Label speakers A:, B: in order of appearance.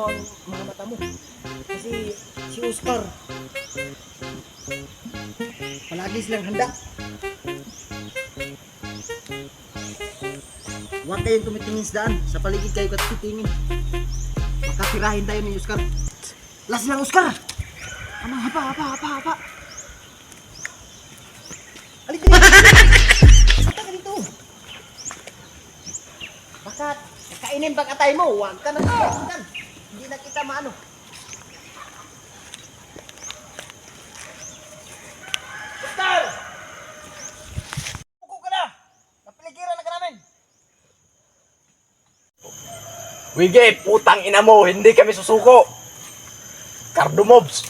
A: mo ang mga mata mo. Kasi si Oscar, palagi silang handa. Huwag kayong tumitingin sa daan. Sa paligid kayo titingin. Makatirahin tayo ni Oscar. Last lang, Oscar! Ano, hapa. Alik dito! Baka ka dito! Bakit? Kainin bang atay mo? Huwag ka na kainin. Hindi na kita maano. Oscar! Puko ka na! Napiligiran na ka namin!
B: Wige, putang ina mo, hindi kami susuko. Cardo mobs.